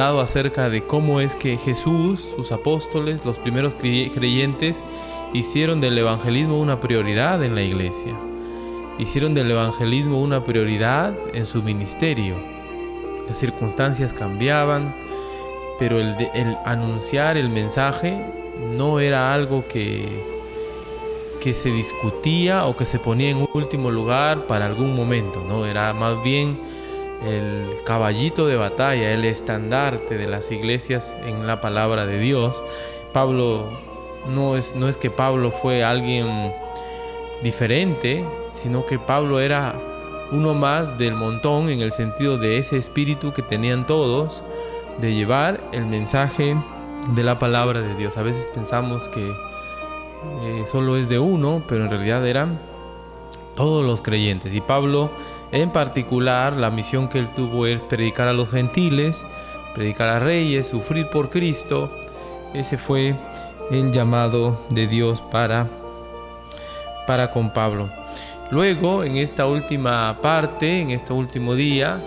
hablado acerca de cómo es que Jesús, sus apóstoles, los primeros creyentes, hicieron del evangelismo una prioridad en la iglesia. Hicieron del evangelismo una prioridad en su ministerio. Las circunstancias cambiaban, pero el anunciar el mensaje no era algo que se discutía o que se ponía en último lugar para algún momento, ¿no? Era más bien el caballito de batalla, el estandarte de las iglesias en la palabra de Dios. Pablo, no es que Pablo fue alguien diferente, sino que Pablo era uno más del montón, en el sentido de ese espíritu que tenían todos de llevar el mensaje de la palabra de Dios. A veces pensamos que solo es de uno, pero en realidad eran todos los creyentes. Y Pablo, en particular, la misión que él tuvo es predicar a los gentiles, predicar a reyes, sufrir por Cristo. Ese fue el llamado de Dios para con Pablo. Luego, en esta última parte, en este último día,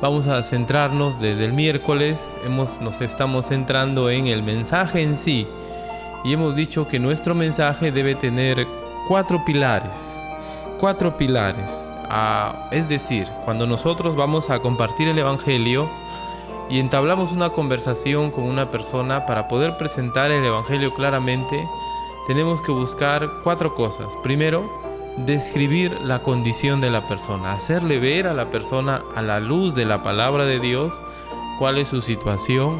vamos a centrarnos desde el miércoles. Nos estamos centrando en el mensaje en sí. Y hemos dicho que nuestro mensaje debe tener 4 pilares. 4 pilares. Es decir, cuando nosotros vamos a compartir el evangelio y entablamos una conversación con una persona, para poder presentar el evangelio claramente, tenemos que buscar 4 cosas. Primero, describir la condición de la persona, hacerle ver a la persona, a la luz de la palabra de Dios, cuál es su situación,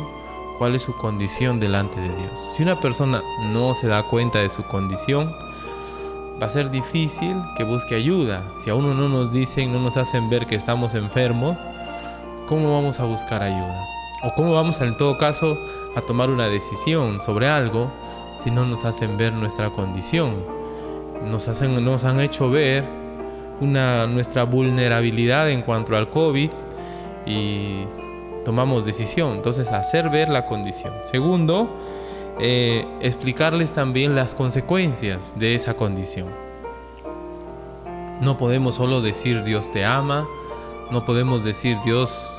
cuál es su condición delante de Dios. Si una persona no se da cuenta de su condición, va a ser difícil que busque ayuda. Si a uno no nos dicen, no nos hacen ver que estamos enfermos, ¿cómo vamos a buscar ayuda? O ¿cómo vamos, en todo caso, a tomar una decisión sobre algo si no nos hacen ver nuestra condición? Nos han hecho ver nuestra vulnerabilidad en cuanto al COVID y tomamos decisión. Entonces, hacer ver la condición. Segundo, explicarles también las consecuencias de esa condición. No podemos solo decir Dios te ama, no podemos decir Dios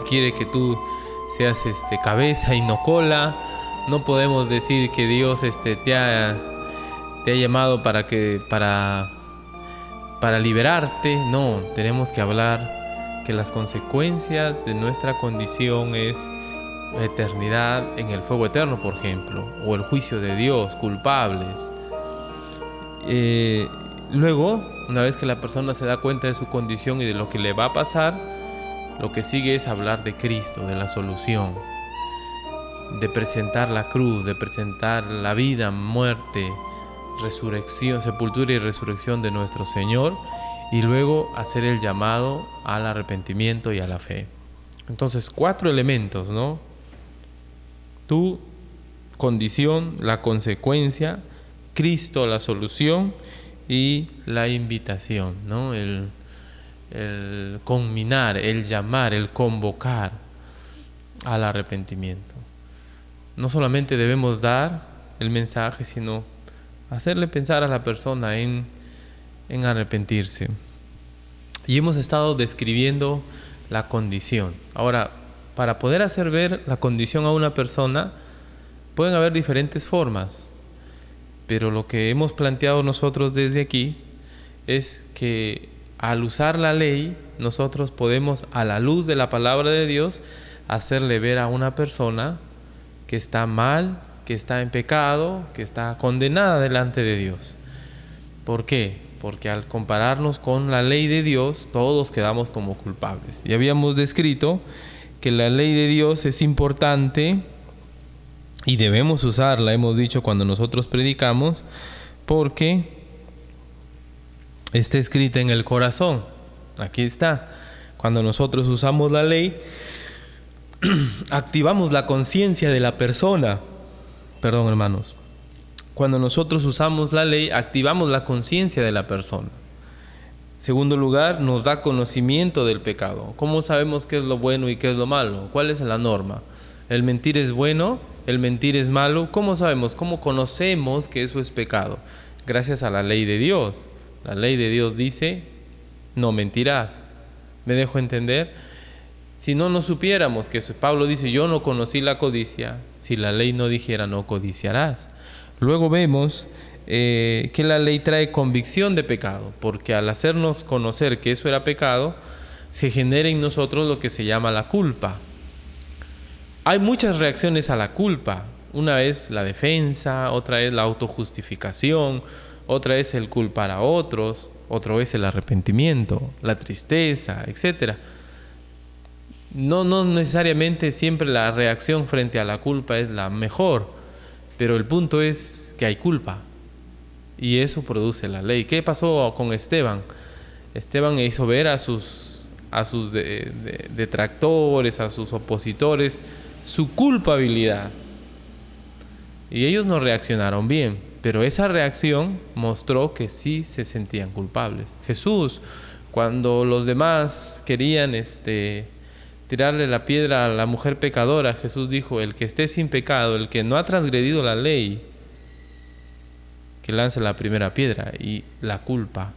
quiere que tú seas cabeza y no cola, no podemos decir que Dios te ha llamado para liberarte. No, tenemos que hablar que las consecuencias de nuestra condición es la eternidad en el fuego eterno, por ejemplo, o el juicio de Dios, culpables. Luego, una vez que la persona se da cuenta de su condición y de lo que le va a pasar, lo que sigue es hablar de Cristo, de la solución, de presentar la cruz, de presentar la vida, muerte, resurrección, sepultura y resurrección de nuestro Señor, y luego hacer el llamado al arrepentimiento y a la fe. Entonces, 4 elementos, ¿no? Tu condición, la consecuencia, Cristo, la solución, y la invitación, ¿no? El conminar, el llamar, el convocar al arrepentimiento. No solamente debemos dar el mensaje, sino hacerle pensar a la persona en arrepentirse. Y hemos estado describiendo la condición. Ahora, para poder hacer ver la condición a una persona, pueden haber diferentes formas, pero lo que hemos planteado nosotros desde aquí es que al usar la ley, nosotros podemos, a la luz de la palabra de Dios, hacerle ver a una persona que está mal, que está en pecado, que está condenada delante de Dios. ¿Por qué? Porque al compararnos con la ley de Dios, todos quedamos como culpables. Y habíamos descrito que la ley de Dios es importante y debemos usarla, hemos dicho cuando nosotros predicamos, porque está escrita en el corazón. Aquí está. Cuando nosotros usamos la ley, activamos la conciencia de la persona. Perdón, hermanos. Cuando nosotros usamos la ley, activamos la conciencia de la persona. Segundo lugar, nos da conocimiento del pecado. ¿Cómo sabemos qué es lo bueno y qué es lo malo? ¿Cuál es la norma? ¿El mentir es bueno? ¿El mentir es malo? ¿Cómo sabemos? ¿Cómo conocemos que eso es pecado? Gracias a la ley de Dios. La ley de Dios dice, no mentirás. ¿Me dejo entender? Si no, no supiéramos que Pablo dice, yo no conocí la codicia, si la ley no dijera no codiciarás. Luego vemos que la ley trae convicción de pecado, porque al hacernos conocer que eso era pecado, se genera en nosotros lo que se llama la culpa. Hay muchas reacciones a la culpa. Una es la defensa, otra es la autojustificación, otra es el culpar a otros, otra es el arrepentimiento, la tristeza, etc. No necesariamente siempre la reacción frente a la culpa es la mejor, pero el punto es que hay culpa y eso produce la ley. ¿Qué pasó con Esteban? Esteban hizo ver a sus detractores, a sus opositores, su culpabilidad. Y ellos no reaccionaron bien, pero esa reacción mostró que sí se sentían culpables. Jesús, cuando los demás querían tirarle la piedra a la mujer pecadora, Jesús dijo, el que esté sin pecado, el que no ha transgredido la ley, que lance la primera piedra. Y la culpa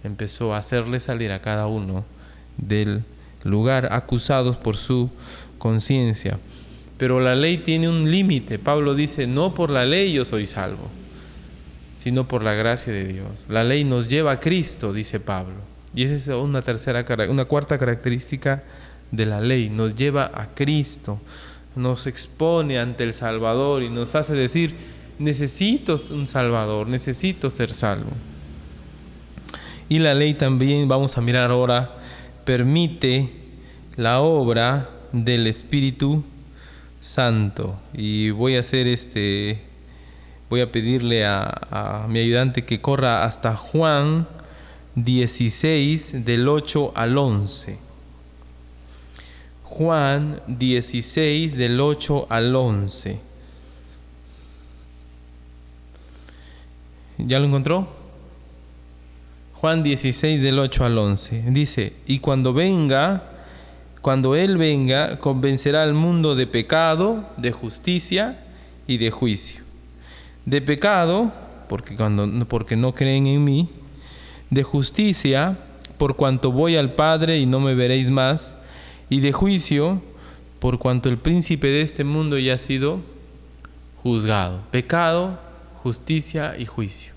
empezó a hacerle salir a cada uno del lugar, acusados por su conciencia. Pero la ley tiene un límite. Pablo dice, no por la ley yo soy salvo, sino por la gracia de Dios. La ley nos lleva a Cristo, dice Pablo. Y esa es una cuarta característica de la ley. Nos lleva a Cristo, nos expone ante el Salvador y nos hace decir, necesito un Salvador, necesito ser salvo. Y la ley también, vamos a mirar ahora, permite la obra del Espíritu Santo. Y voy a pedirle a mi ayudante que corra hasta Juan 16 del 8 al 11. Juan 16 del 8 al 11. ¿Ya lo encontró? Juan 16 del 8 al 11. Dice, y cuando Él venga, convencerá al mundo de pecado, de justicia y de juicio. De pecado, porque no creen en mí. De justicia, por cuanto voy al Padre y no me veréis más. Y de juicio, por cuanto el príncipe de este mundo ya ha sido juzgado. Pecado, justicia y juicio.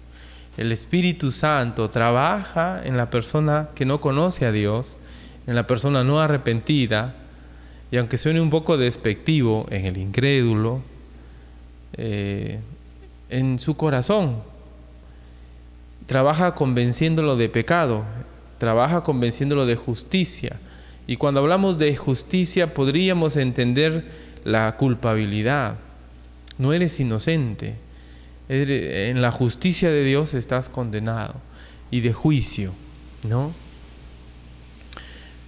El Espíritu Santo trabaja en la persona que no conoce a Dios, en la persona no arrepentida, y aunque suene un poco despectivo, en el incrédulo, en su corazón. Trabaja convenciéndolo de pecado, trabaja convenciéndolo de justicia. Y cuando hablamos de justicia podríamos entender la culpabilidad. No eres inocente. En la justicia de Dios estás condenado. Y de juicio, ¿no?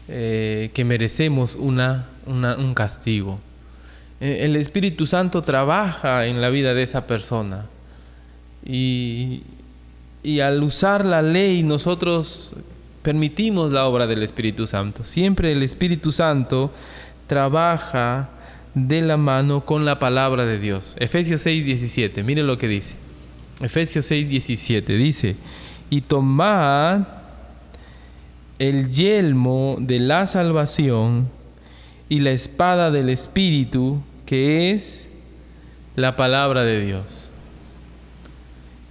Que merecemos un castigo. El Espíritu Santo trabaja en la vida de esa persona. Y al usar la ley nosotros permitimos la obra del Espíritu Santo. Siempre el Espíritu Santo trabaja de la mano con la palabra de Dios. Efesios 6:17, miren lo que dice. Efesios 6:17 dice, y tomad el yelmo de la salvación y la espada del Espíritu, que es la palabra de Dios.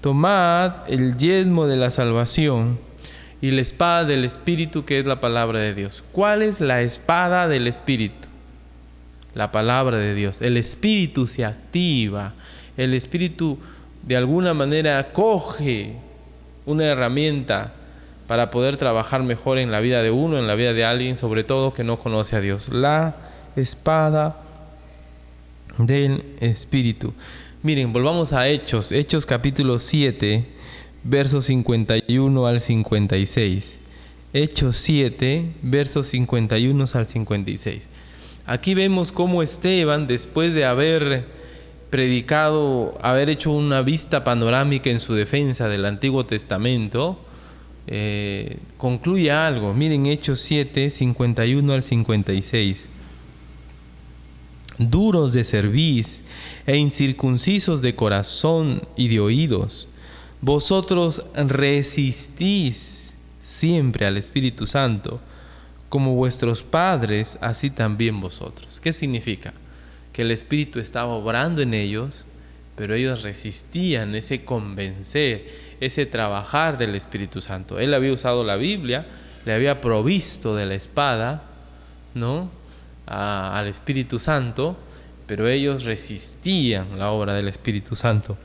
Tomad el yelmo de la salvación y la espada del Espíritu, que es la palabra de Dios. ¿Cuál es la espada del Espíritu? La palabra de Dios. El Espíritu se activa. El Espíritu de alguna manera coge una herramienta para poder trabajar mejor en la vida de uno, en la vida de alguien, sobre todo que no conoce a Dios. La espada del Espíritu. Miren, volvamos a Hechos capítulo 7, versos 51 al 56. Hechos 7, versos 51 al 56. Aquí vemos cómo Esteban, después de haber predicado, haber hecho una vista panorámica en su defensa del Antiguo Testamento, concluye algo. Miren Hechos 7, 51 al 56. Duros de cerviz e incircuncisos de corazón y de oídos, vosotros resistís siempre al Espíritu Santo, como vuestros padres, así también vosotros. ¿Qué significa? Que el Espíritu estaba obrando en ellos, pero ellos resistían ese convencer, ese trabajar del Espíritu Santo. Él había usado la Biblia, le había provisto de la espada, ¿no?, al Espíritu Santo, pero ellos resistían la obra del Espíritu Santo.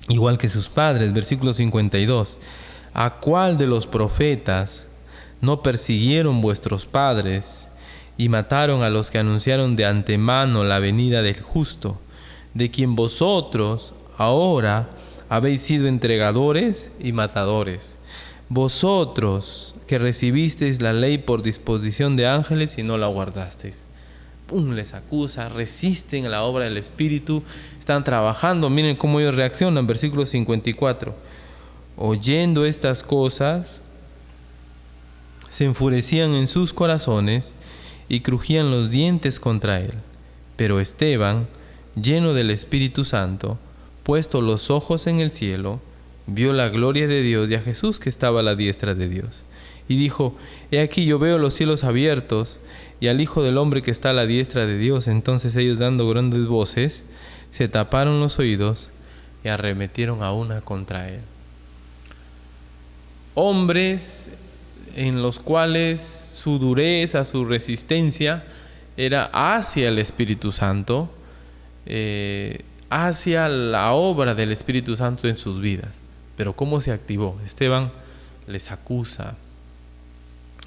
Igual que sus padres, versículo 52. ¿A cuál de los profetas no persiguieron vuestros padres y mataron a los que anunciaron de antemano la venida del justo, de quien vosotros ahora habéis sido entregadores y matadores? Vosotros que recibisteis la ley por disposición de ángeles y no la guardasteis. ¡Pum! Les acusa, resisten a la obra del Espíritu, están trabajando. Miren cómo ellos reaccionan, versículo 54. Oyendo estas cosas, se enfurecían en sus corazones y crujían los dientes contra él. Pero Esteban, lleno del Espíritu Santo, puesto los ojos en el cielo, vio la gloria de Dios y a Jesús que estaba a la diestra de Dios. Y dijo: He aquí, yo veo los cielos abiertos y al Hijo del Hombre que está a la diestra de Dios. Entonces ellos, dando grandes voces, se taparon los oídos y arremetieron a una contra él. Hombres en los cuales su dureza, su resistencia era hacia el Espíritu Santo, hacia la obra del Espíritu Santo en sus vidas. Pero ¿cómo se activó? Esteban les acusa.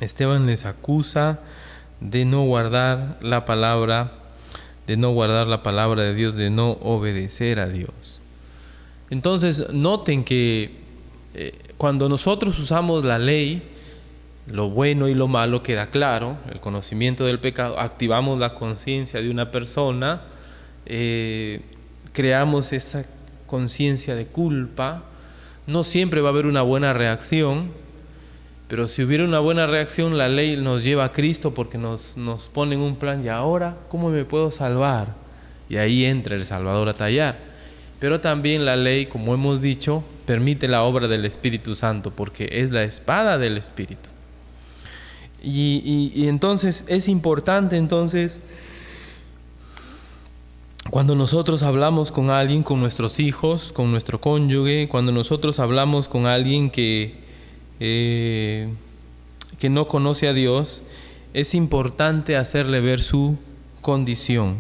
Esteban les acusa de no guardar la palabra, de Dios, de no obedecer a Dios. Entonces, noten que cuando nosotros usamos la ley, lo bueno y lo malo queda claro, el conocimiento del pecado, activamos la conciencia de una persona, creamos esa conciencia de culpa. No siempre va a haber una buena reacción, pero si hubiera una buena reacción, la ley nos lleva a Cristo porque nos pone en un plan. ¿Y ahora cómo me puedo salvar? Y ahí entra el Salvador a tallar. Pero también la ley, como hemos dicho, permite la obra del Espíritu Santo porque es la espada del Espíritu. Y entonces es importante, cuando nosotros hablamos con alguien, con nuestros hijos, con nuestro cónyuge, cuando nosotros hablamos con alguien que no conoce a Dios, es importante hacerle ver su condición.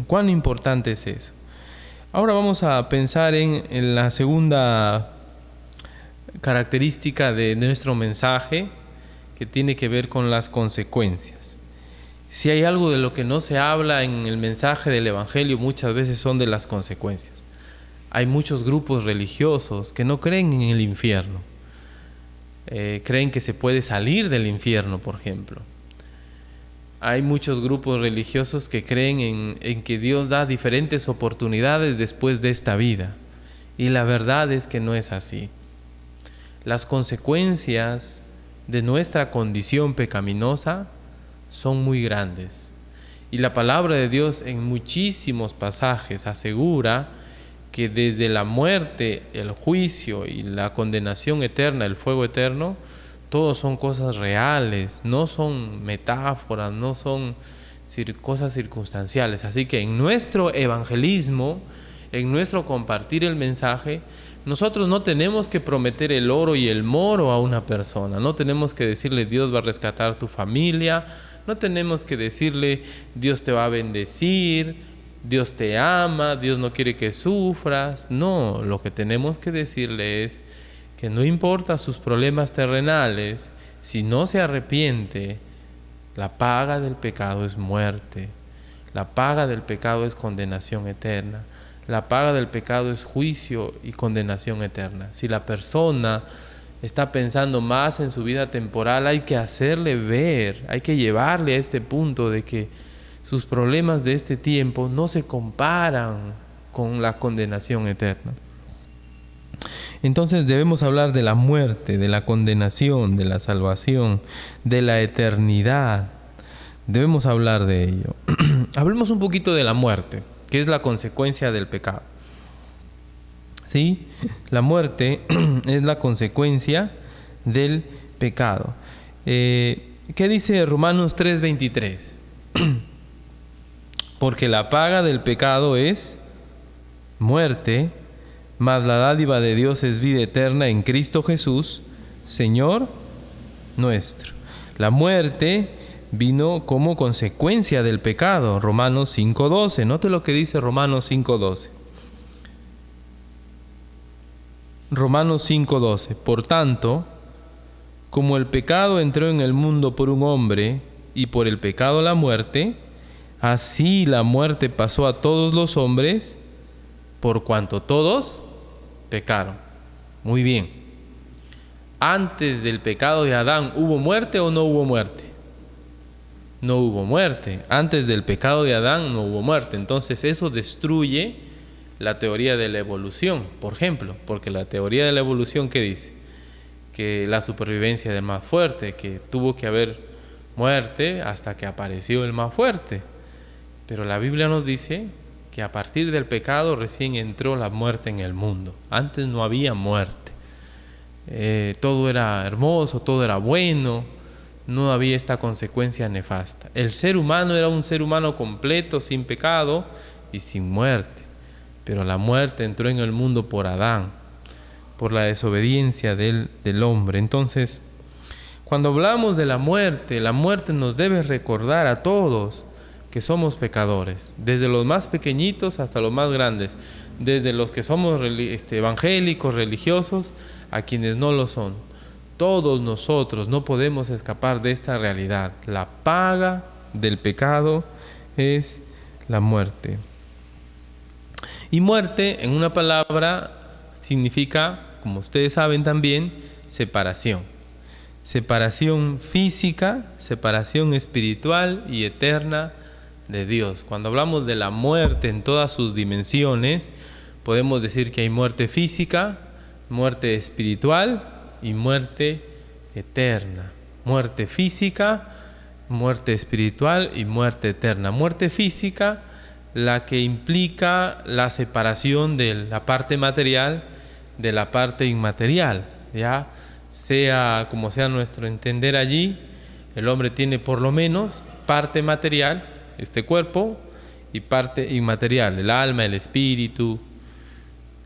¿Cuán importante es eso? Ahora vamos a pensar en la segunda característica de nuestro mensaje, que tiene que ver con las consecuencias. Si hay algo de lo que no se habla en el mensaje del Evangelio, muchas veces son de las consecuencias. Hay muchos grupos religiosos que no creen en el infierno. Creen que se puede salir del infierno, por ejemplo. Hay muchos grupos religiosos que creen en que Dios da diferentes oportunidades después de esta vida. Y la verdad es que no es así. Las consecuencias de nuestra condición pecaminosa son muy grandes. Y la palabra de Dios en muchísimos pasajes asegura que desde la muerte, el juicio y la condenación eterna, el fuego eterno, todos son cosas reales, no son metáforas, no son cosas circunstanciales. Así que en nuestro evangelismo, en nuestro compartir el mensaje, nosotros no tenemos que prometer el oro y el moro a una persona, no tenemos que decirle Dios va a rescatar tu familia, no tenemos que decirle Dios te va a bendecir, Dios te ama, Dios no quiere que sufras. No, lo que tenemos que decirle es que no importa sus problemas terrenales, si no se arrepiente, la paga del pecado es muerte, la paga del pecado es condenación eterna, la paga del pecado es juicio y condenación eterna. Si la persona está pensando más en su vida temporal, hay que hacerle ver, hay que llevarle a este punto de que sus problemas de este tiempo no se comparan con la condenación eterna. Entonces debemos hablar de la muerte, de la condenación, de la salvación, de la eternidad. Debemos hablar de ello. Hablemos un poquito de la muerte, que es la consecuencia del pecado. ¿Sí? La muerte es la consecuencia del pecado. ¿Qué dice Romanos 3:23? Porque la paga del pecado es muerte, mas la dádiva de Dios es vida eterna en Cristo Jesús, Señor nuestro. La muerte vino como consecuencia del pecado. Romanos 5:12. Note lo que dice Romanos 5:12. Romanos 5:12. Por tanto, como el pecado entró en el mundo por un hombre, y por el pecado la muerte, así la muerte pasó a todos los hombres, por cuanto todos pecaron. Muy bien. Antes del pecado de Adán, ¿hubo muerte o no hubo muerte? No hubo muerte. Antes del pecado de Adán no hubo muerte. Entonces eso destruye la teoría de la evolución, por ejemplo, porque la teoría de la evolución, ¿qué dice? Que la supervivencia del más fuerte, que tuvo que haber muerte hasta que apareció el más fuerte. Pero la Biblia nos dice que a partir del pecado recién entró la muerte en el mundo. Antes no había muerte. Todo era hermoso, todo era bueno, no había esta consecuencia nefasta. El ser humano era un ser humano completo, sin pecado y sin muerte. Pero la muerte entró en el mundo por Adán, por la desobediencia del hombre. Entonces, cuando hablamos de la muerte nos debe recordar a todos que somos pecadores, desde los más pequeñitos hasta los más grandes, desde los que somos evangélicos, religiosos, a quienes no lo son. Todos nosotros no podemos escapar de esta realidad. La paga del pecado es la muerte. Y muerte, en una palabra, significa, como ustedes saben también, separación. Separación física, separación espiritual y eterna de Dios. Cuando hablamos de la muerte en todas sus dimensiones, podemos decir que hay muerte física, muerte espiritual y muerte eterna. Muerte física, muerte espiritual y muerte eterna. Muerte física, la que implica la separación de la parte material de la parte inmaterial, ya sea como sea nuestro entender allí, el hombre tiene por lo menos parte material, este cuerpo, y parte inmaterial, el alma, el espíritu,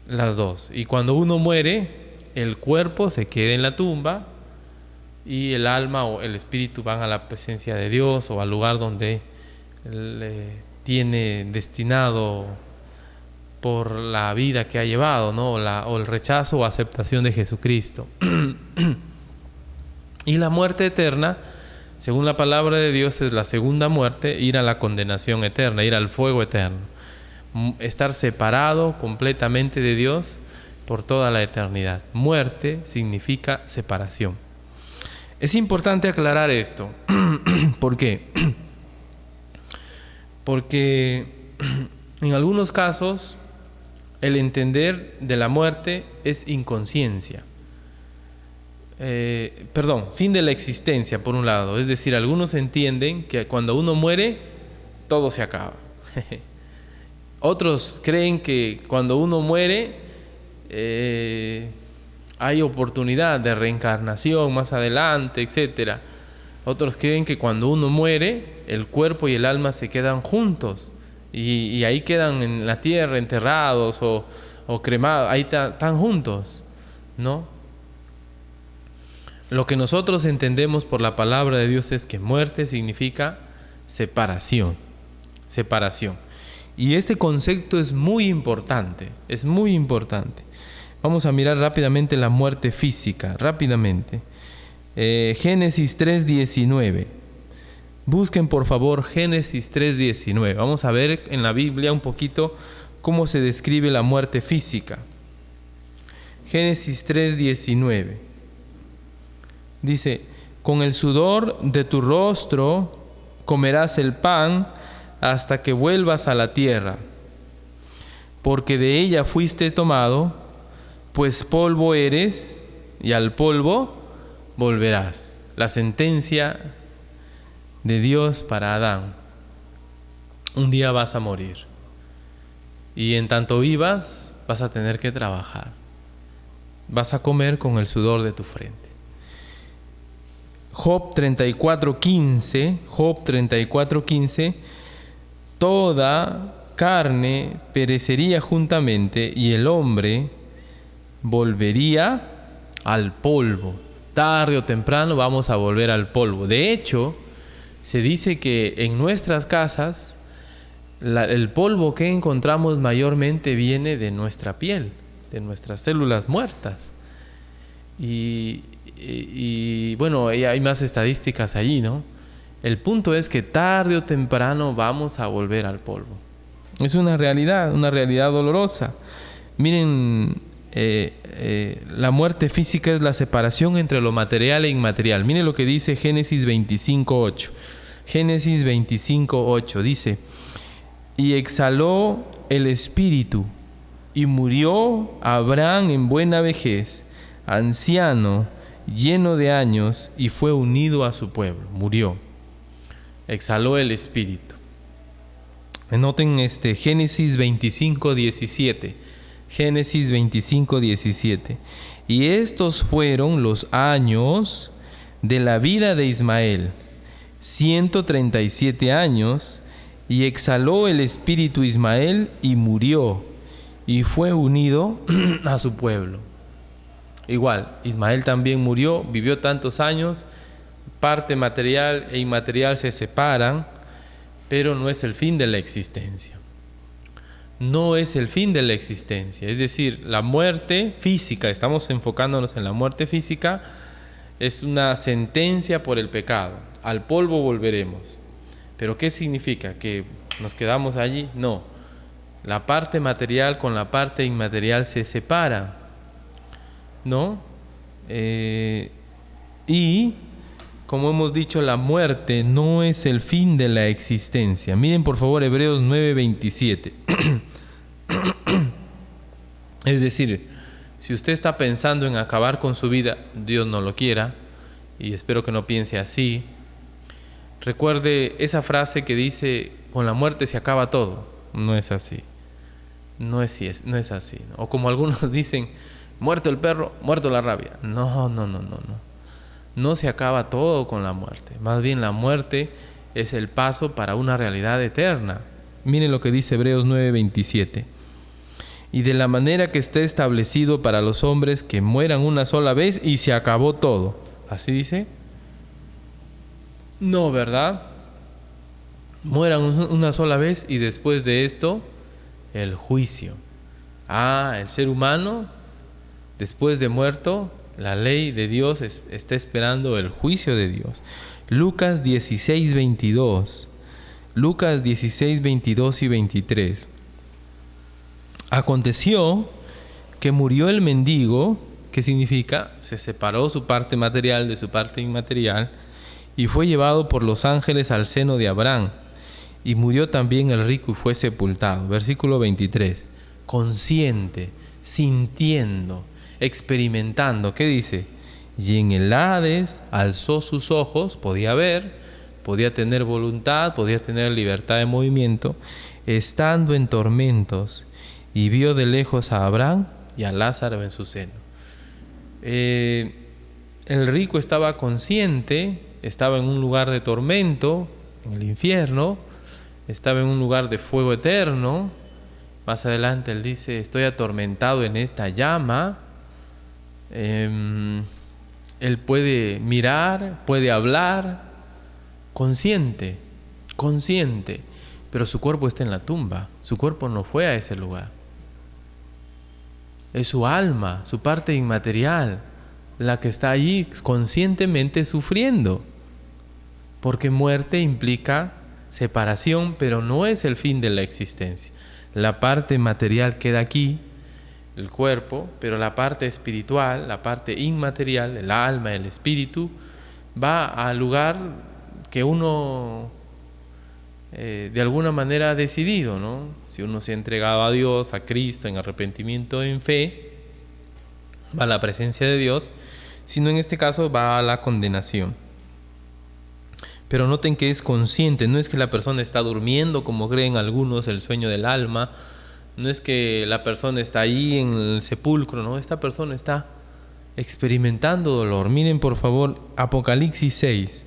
las dos. Y cuando uno muere, el cuerpo se queda en la tumba y el alma o el espíritu van a la presencia de Dios o al lugar donde le tiene destinado por la vida que ha llevado, ¿no? o el rechazo o aceptación de Jesucristo. Y la muerte eterna, según la palabra de Dios, es la segunda muerte, ir a la condenación eterna, ir al fuego eterno, estar separado completamente de Dios por toda la eternidad. Muerte significa separación. Es importante aclarar esto. ¿Por qué? Porque en algunos casos el entender de la muerte es inconsciencia. Fin de la existencia, por un lado. Es decir, algunos entienden que cuando uno muere, todo se acaba. Otros creen que cuando uno muere, hay oportunidad de reencarnación más adelante, etc. Otros creen que cuando uno muere, el cuerpo y el alma se quedan juntos. Y ahí quedan en la tierra enterrados o cremados, ahí están juntos, ¿no? Lo que nosotros entendemos por la palabra de Dios es que muerte significa separación, separación. Y este concepto es muy importante, es muy importante. Vamos a mirar rápidamente la muerte física, rápidamente. Génesis 3:19. Busquen por favor Génesis 3:19. Vamos a ver en la Biblia un poquito cómo se describe la muerte física. Génesis 3:19. Dice: con el sudor de tu rostro comerás el pan hasta que vuelvas a la tierra, porque de ella fuiste tomado, pues polvo eres y al polvo volverás. La sentencia de Dios para Adán: un día vas a morir y en tanto vivas vas a tener que trabajar, vas a comer con el sudor de tu frente. Job 34:15, Job 34:15, toda carne perecería juntamente y el hombre volvería al polvo. Tarde o temprano vamos a volver al polvo. De hecho, se dice que en nuestras casas el polvo que encontramos mayormente viene de nuestra piel, de nuestras células muertas. Y bueno, hay más estadísticas allí, ¿no? El punto es que tarde o temprano vamos a volver al polvo. Es una realidad dolorosa. Miren, la muerte física es la separación entre lo material e inmaterial. Miren lo que dice Génesis 25:8. Génesis 25:8 dice: y exhaló el espíritu, y murió Abraham en buena vejez, anciano, lleno de años, y fue unido a su pueblo. Murió. Exhaló el espíritu. Noten Génesis 25:17. Génesis 25:17. Y estos fueron los años de la vida de Ismael, 137 años, y exhaló el espíritu Ismael y murió, y fue unido a su pueblo. Igual, Ismael también murió, vivió tantos años, parte material e inmaterial se separan, pero no es el fin de la existencia. No es el fin de la existencia. Es decir, la muerte física, estamos enfocándonos en la muerte física, es una sentencia por el pecado. Al polvo volveremos. ¿Pero qué significa? ¿Que nos quedamos allí? No. La parte material con la parte inmaterial se separa, ¿no? Y como hemos dicho, la muerte no es el fin de la existencia. Miren por favor Hebreos 9:27. Es decir, si usted está pensando en acabar con su vida, Dios no lo quiera, y espero que no piense así, recuerde esa frase que dice: con la muerte se acaba todo. No es así. No es así. O como algunos dicen: muerto el perro, muerto la rabia. No. No se acaba todo con la muerte. Más bien la muerte es el paso para una realidad eterna. Miren lo que dice Hebreos 9:27. Y de la manera que esté establecido para los hombres que mueran una sola vez y se acabó todo. ¿Así dice? No, ¿verdad? Mueran una sola vez y después de esto, el juicio. El ser humano, después de muerto, la ley de Dios está esperando el juicio de Dios. Lucas 16:22. Lucas 16:22 y 23. Aconteció que murió el mendigo, ¿qué significa? Se separó su parte material de su parte inmaterial y fue llevado por los ángeles al seno de Abraham. Y murió también el rico y fue sepultado. Versículo 23. Consciente, sintiendo, experimentando. ¿Qué dice? Y en el Hades alzó sus ojos, podía ver, podía tener voluntad, podía tener libertad de movimiento, estando en tormentos, y vio de lejos a Abraham y a Lázaro en su seno. El rico estaba consciente, estaba en un lugar de tormento, en el infierno, estaba en un lugar de fuego eterno. Más adelante él dice: estoy atormentado en esta llama. Él puede mirar, puede hablar, consciente, pero su cuerpo está en la tumba. Su cuerpo no fue a ese lugar. Es su alma, su parte inmaterial, la que está allí conscientemente sufriendo. Porque muerte implica separación, pero no es el fin de la existencia. La parte material queda aquí, el cuerpo, pero la parte espiritual, la parte inmaterial, el alma, el espíritu, va al lugar que uno de alguna manera ha decidido, ¿no? Si uno se ha entregado a Dios, a Cristo, en arrepentimiento, en fe, va a la presencia de Dios. Si no, en este caso va a la condenación. Pero noten que es consciente, no es que la persona está durmiendo, como creen algunos, el sueño del alma. No es que la persona está ahí en el sepulcro, no, esta persona está experimentando dolor. Miren por favor Apocalipsis 6.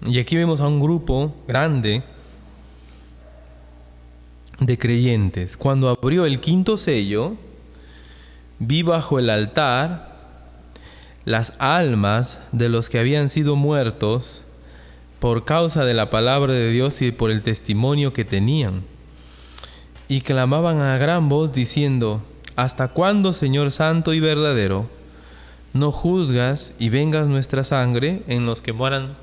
Y aquí vemos a un grupo grande de creyentes. Cuando abrió el quinto sello, vi bajo el altar las almas de los que habían sido muertos por causa de la palabra de Dios y por el testimonio que tenían. Y clamaban a gran voz diciendo: ¿Hasta cuándo, Señor santo y verdadero, no juzgas y vengas nuestra sangre en los que moran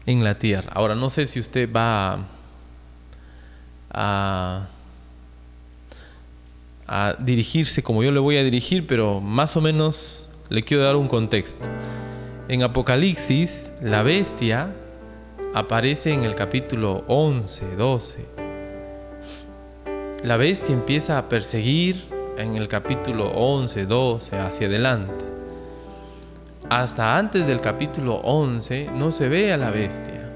en la tierra? Ahora, no sé si usted va a dirigirse como yo le voy a dirigir, pero más o menos le quiero dar un contexto. En Apocalipsis, la bestia aparece en el capítulo 11, 12. La bestia empieza a perseguir en el capítulo 11, 12, hacia adelante. Hasta antes del capítulo 11 no se ve a la bestia.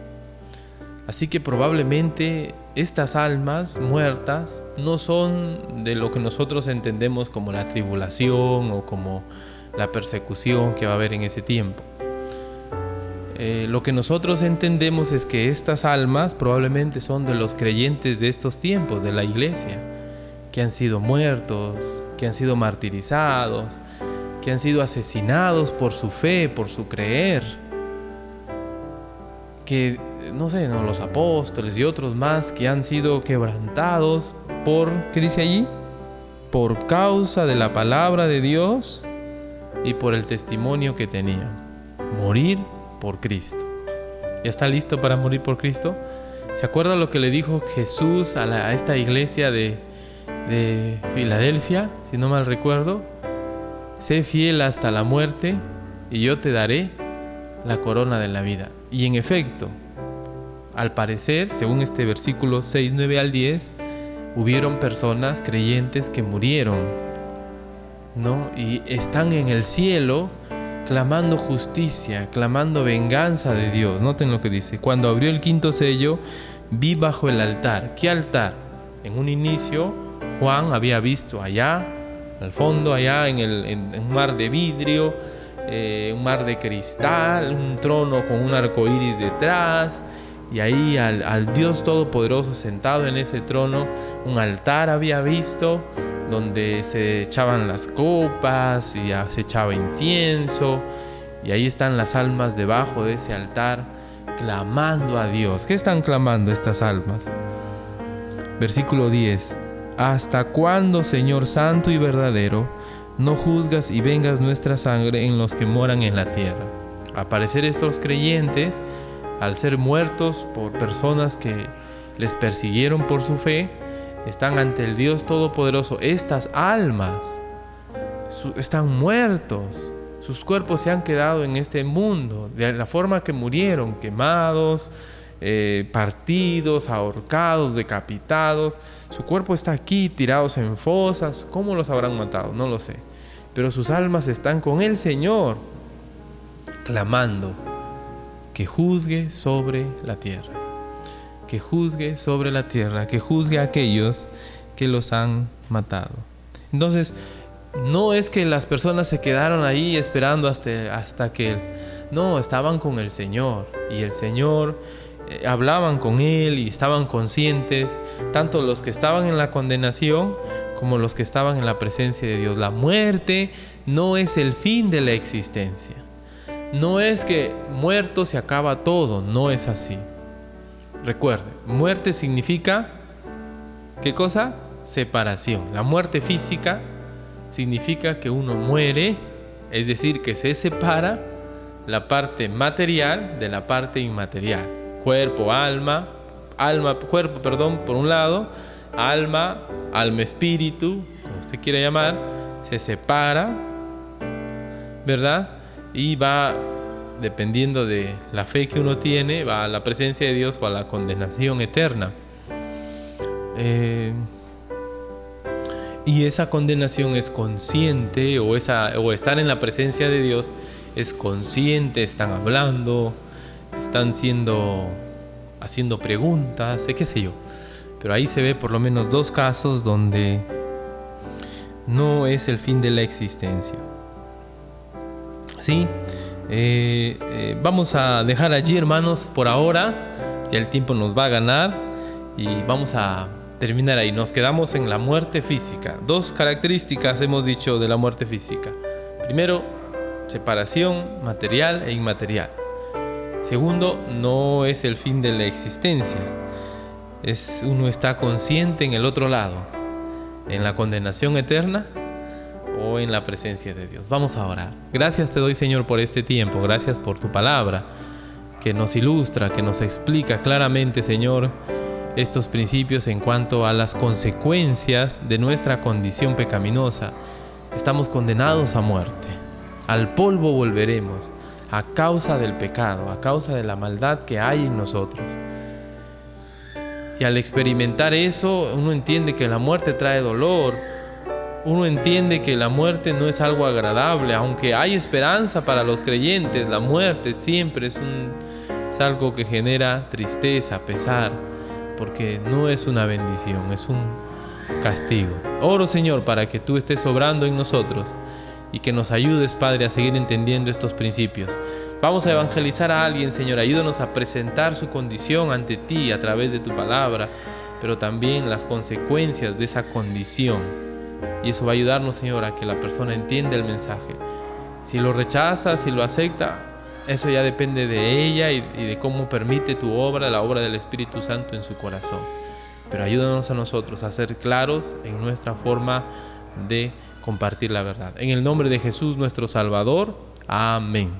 Así que probablemente estas almas muertas no son de lo que nosotros entendemos como la tribulación o como la persecución que va a haber en ese tiempo. Lo que nosotros entendemos es que estas almas probablemente son de los creyentes de estos tiempos, de la iglesia, que han sido muertos, que han sido martirizados, que han sido asesinados por su fe, por su creer. Que, los apóstoles y otros más que han sido quebrantados por, ¿qué dice allí? Por causa de la palabra de Dios y por el testimonio que tenían. Morir por Cristo. ¿Ya está listo para morir por Cristo? ¿Se acuerda lo que le dijo Jesús a esta iglesia de Filadelfia? Si no mal recuerdo. Sé fiel hasta la muerte y yo te daré la corona de la vida. Y en efecto, al parecer, según este versículo 6, 9 al 10, hubieron personas creyentes que murieron, ¿no? Y están en el cielo clamando justicia, clamando venganza de Dios. Noten lo que dice: cuando abrió el quinto sello, vi bajo el altar. ¿Qué altar? En un inicio, Juan había visto allá, al fondo, allá en un mar de vidrio, un mar de cristal, un trono con un arco iris detrás, y ahí al Dios Todopoderoso sentado en ese trono. Un altar había visto donde se echaban las copas y se echaba incienso, y ahí están las almas debajo de ese altar clamando a Dios. ¿Qué están clamando estas almas? Versículo 10: ¿Hasta cuándo, Señor santo y verdadero, no juzgas y vengas nuestra sangre en los que moran en la tierra? Al parecer, estos creyentes, al ser muertos por personas que les persiguieron por su fe, están ante el Dios Todopoderoso. Estas almas están muertos. Sus cuerpos se han quedado en este mundo de la forma que murieron: quemados, partidos, ahorcados, decapitados. Su cuerpo está aquí, tirados en fosas. ¿Cómo los habrán matado? No lo sé. Pero sus almas están con el Señor, clamando que juzgue sobre la tierra, que juzgue sobre la tierra, que juzgue a aquellos que los han matado. Entonces, no es que las personas se quedaron ahí esperando hasta que... No, estaban con el Señor, y el Señor hablaban con Él y estaban conscientes, tanto los que estaban en la condenación como los que estaban en la presencia de Dios. La muerte no es el fin de la existencia. No es que muerto se acaba todo, no es así. Recuerde, muerte significa, ¿qué cosa? Separación. La muerte física significa que uno muere, es decir, que se separa la parte material de la parte inmaterial. Cuerpo, cuerpo, por un lado, alma, espíritu, como usted quiera llamar, se separa, ¿verdad? Y va, dependiendo de la fe que uno tiene, va a la presencia de Dios o a la condenación eterna. Y esa condenación es consciente, o estar en la presencia de Dios es consciente. Están hablando, están haciendo preguntas, qué sé yo. Pero ahí se ve por lo menos dos casos donde no es el fin de la existencia. ¿Sí? Vamos a dejar allí, hermanos, por ahora. Ya el tiempo nos va a ganar y vamos a terminar ahí. Nos quedamos en la muerte física. 2 características hemos dicho de la muerte física. Primero, separación material e inmaterial. Segundo, no es el fin de la existencia. Uno está consciente en el otro lado, en la condenación eterna o en la presencia de Dios. Vamos a orar. Gracias te doy, Señor, por este tiempo. Gracias por tu palabra que nos ilustra, que nos explica claramente, Señor, estos principios en cuanto a las consecuencias de nuestra condición pecaminosa. Estamos condenados a muerte. Al polvo volveremos a causa del pecado, a causa de la maldad que hay en nosotros. Y al experimentar eso, uno entiende que la muerte trae dolor. Uno entiende que la muerte no es algo agradable. Aunque hay esperanza para los creyentes, la muerte siempre es algo que genera tristeza, pesar, porque no es una bendición, es un castigo. Oro, Señor, para que tú estés obrando en nosotros y que nos ayudes, Padre, a seguir entendiendo estos principios. Vamos a evangelizar a alguien, Señor. Ayúdanos a presentar su condición ante ti a través de tu palabra, pero también las consecuencias de esa condición. Y eso va a ayudarnos, Señor, a que la persona entienda el mensaje. Si lo rechaza, si lo acepta, eso ya depende de ella y de cómo permite tu obra, la obra del Espíritu Santo en su corazón. Pero ayúdanos a nosotros a ser claros en nuestra forma de compartir la verdad. En el nombre de Jesús, nuestro Salvador. Amén.